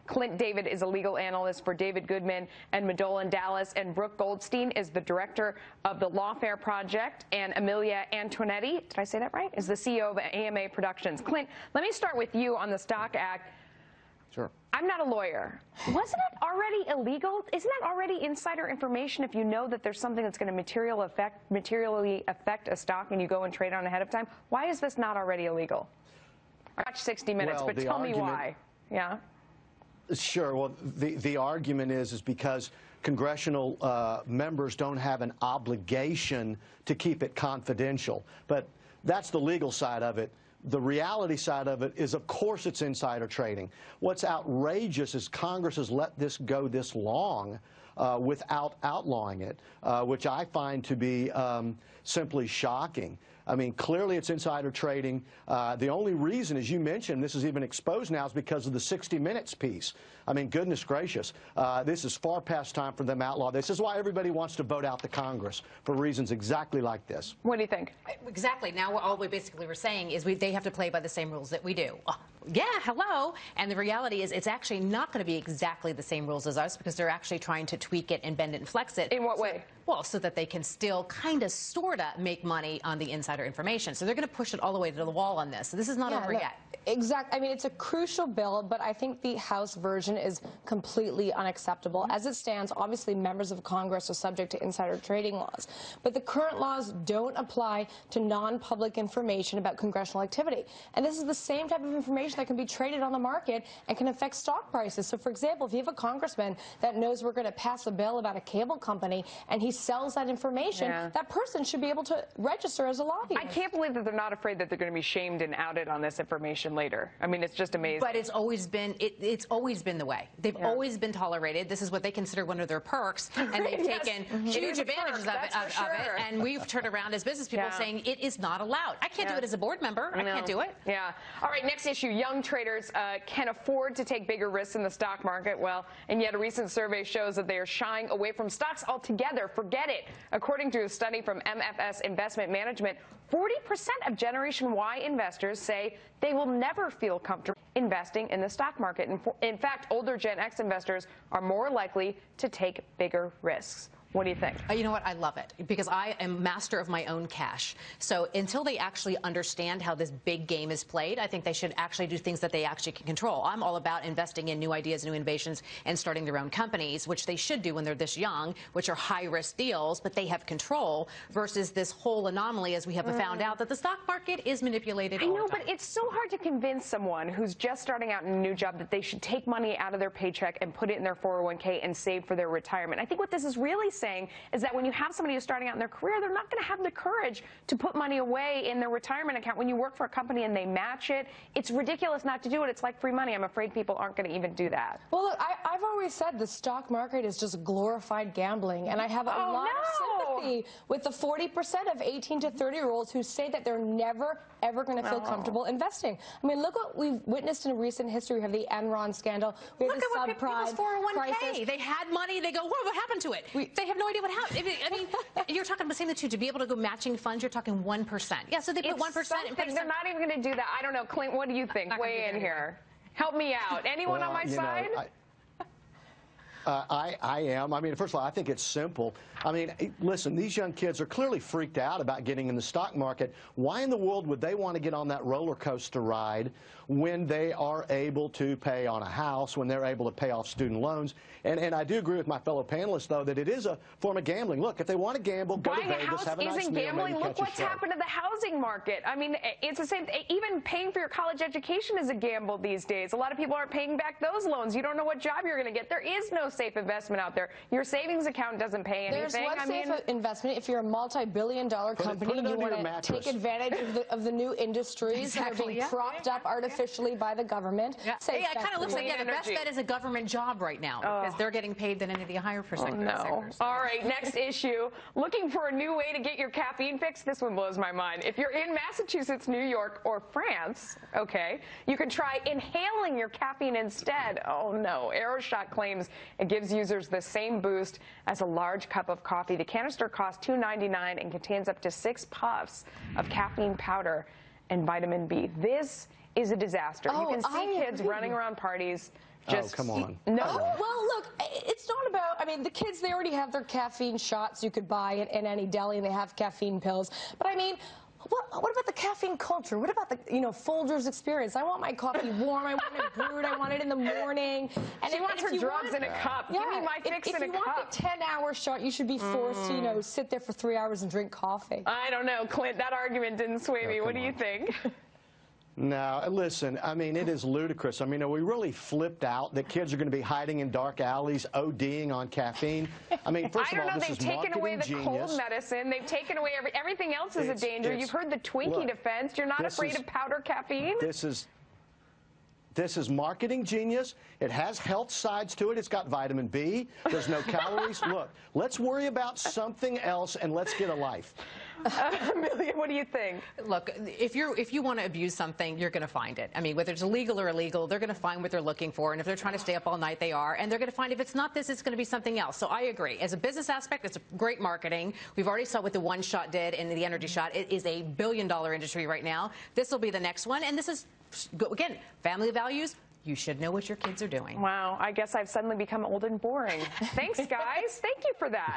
Clint David is a legal analyst for David Goodman and Madolan Dallas, and Brooke Goldstein is the director of the Lawfare Project, and Amelia Antonetti, did I say that right, is the CEO of AMA Productions. Clint, let me start with you on the Stock Act. Sure. I'm not a lawyer. Wasn't it already illegal? Isn't that already insider information if you know that there's something that's going to materially affect a stock and you go and trade on ahead of time? Why is this not already illegal? I watched 60 Minutes, well, but tell me why. Yeah. Sure. Well, the argument is because congressional members don't have an obligation to keep it confidential. But that's the legal side of it. The reality side of it is, of course, it's insider trading. What's outrageous is Congress has let this go this long without outlawing it, which I find to be simply shocking. I mean, clearly it's insider trading. The only reason, as you mentioned, this is even exposed now is because of the 60 Minutes piece. I mean, goodness gracious, this is far past time for them to outlaw this. This is why everybody wants to vote out the Congress, for reasons exactly like this. What do you think? Exactly. Now, all we basically were saying is they have to play by the same rules that we do. Yeah, hello. And the reality is it's actually not going to be exactly the same rules as us, because they're actually trying to tweak it and bend it and flex it. In what way? Well, so that they can still kind of, sort of make money on the insider information. So they're going to push it all the way to the wall on this. So this is not over yet. Exactly. I mean, it's a crucial bill, but I think the House version is completely unacceptable. As it stands, obviously, members of Congress are subject to insider trading laws. But the current laws don't apply to non-public information about congressional activity. And this is the same type of information that can be traded on the market and can affect stock prices. So, for example, if you have a congressman that knows we're going to pass a bill about a cable company and he sells that information, that person should be able to register as a lobbyist. I can't believe that they're not afraid that they're going to be shamed and outed on this information later. I mean, it's just amazing. But it's always been the way. They've always been tolerated. This is what they consider one of their perks, and they've taken huge advantages of it. And we've turned around as business people saying it is not allowed. I can't do it as a board member. I can't do it. Yeah. All right, next issue. Young traders can afford to take bigger risks in the stock market. Well, and yet a recent survey shows that they are shying away from stocks altogether. Forget it. According to a study from MFS Investment Management, 40% of Generation Y investors say they will never feel comfortable investing in the stock market. In fact, older Gen X investors are more likely to take bigger risks. What do you think? You know what? I love it, because I am master of my own cash. So until they actually understand how this big game is played, I think they should actually do things that they actually can control. I'm all about investing in new ideas, new innovations, and starting their own companies, which they should do when they're this young, which are high-risk deals, but they have control, versus this whole anomaly, as we have found out, that the stock market is manipulated all the time. I know, but it's so hard to convince someone who's just starting out in a new job that they should take money out of their paycheck and put it in their 401k and save for their retirement. I think what this is really saying is that when you have somebody who's starting out in their career, they're not going to have the courage to put money away in their retirement account. When you work for a company and they match it, it's ridiculous not to do it. It's like free money. I'm afraid people aren't going to even do that. Well, look, I've always said the stock market is just glorified gambling, and I have a lot of sympathy with the 40% of 18 to 30-year-olds who say that they're never, ever going to feel comfortable investing. I mean, look what we've witnessed in recent history. We have the Enron scandal. We have look the at what people's 401k. They had money. They go, whoa, what happened to it? They have no idea what happened. I mean, you're talking about saying the two. To be able to go matching funds, you're talking 1%. Yeah, so they put 1% in. They're not even going to do that. I don't know. Clint, what do you think? Weigh in here. Help me out. Anyone on my side? I am. I mean, first of all, I think it's simple. I mean, listen, these young kids are clearly freaked out about getting in the stock market. Why in the world would they want to get on that roller coaster ride when they are able to pay on a house, when they're able to pay off student loans? And I do agree with my fellow panelists, though, that it is a form of gambling. Look, if they want to gamble, go to Vegas, have a nice meal, maybe catch a Look what's happened to the housing market. I mean, it's the same. Even paying for your college education is a gamble these days. A lot of people aren't paying back those loans. You don't know what job you're going to get. There is no safe investment out there. Your savings account doesn't pay anything. There's one safe investment if you're a multi-billion-dollar company and you want to take advantage of the new industries that are being propped up artificially by the government. Yeah. It kind of looks like the best bet is a government job right now, because they're getting paid than any of the higher percent. All right, next issue. Looking for a new way to get your caffeine fix? This one blows my mind. If you're in Massachusetts, New York, or France, okay, you can try inhaling your caffeine instead. Oh no, AeroShot claims it gives users the same boost as a large cup of coffee. The canister costs $2.99 and contains up to 6 puffs of caffeine powder and vitamin B. This is a disaster. You can see kids running around parties Just come on. No. Come on. Well, look, it's not about, I mean, the kids, they already have their caffeine shots you could buy in any deli, and they have caffeine pills. But I mean, what about the caffeine culture? What about the, Folgers experience? I want my coffee warm. I want it brewed. I want it in the morning. And She wants her drugs in a cup. Yeah, Give me my fix in a cup. If you want the 10-hour shot, you should be forced to, sit there for 3 hours and drink coffee. I don't know, Clint. That argument didn't sway me. What do you think? No, listen, I mean, it is ludicrous. I mean, are we really flipped out that kids are going to be hiding in dark alleys, ODing on caffeine? I mean, first of all, this is marketing genius. They've taken away the cold medicine. They've taken away everything else is a danger. You've heard the Twinkie defense. You're not afraid of powder caffeine? This is marketing genius. It has health sides to it. It's got vitamin B. There's no calories. Look, let's worry about something else and let's get a life. Amelia, what do you think? Look, if you want to abuse something, you're going to find it. I mean, whether it's illegal or illegal, they're going to find what they're looking for. And if they're trying to stay up all night, they are. And they're going to find if it's not this, it's going to be something else. So I agree. As a business aspect, it's great marketing. We've already saw what the one shot did in the energy shot. It is a billion-dollar industry right now. This will be the next one. And this is, again, family values. You should know what your kids are doing. Wow, I guess I've suddenly become old and boring. Thanks, guys. Thank you for that.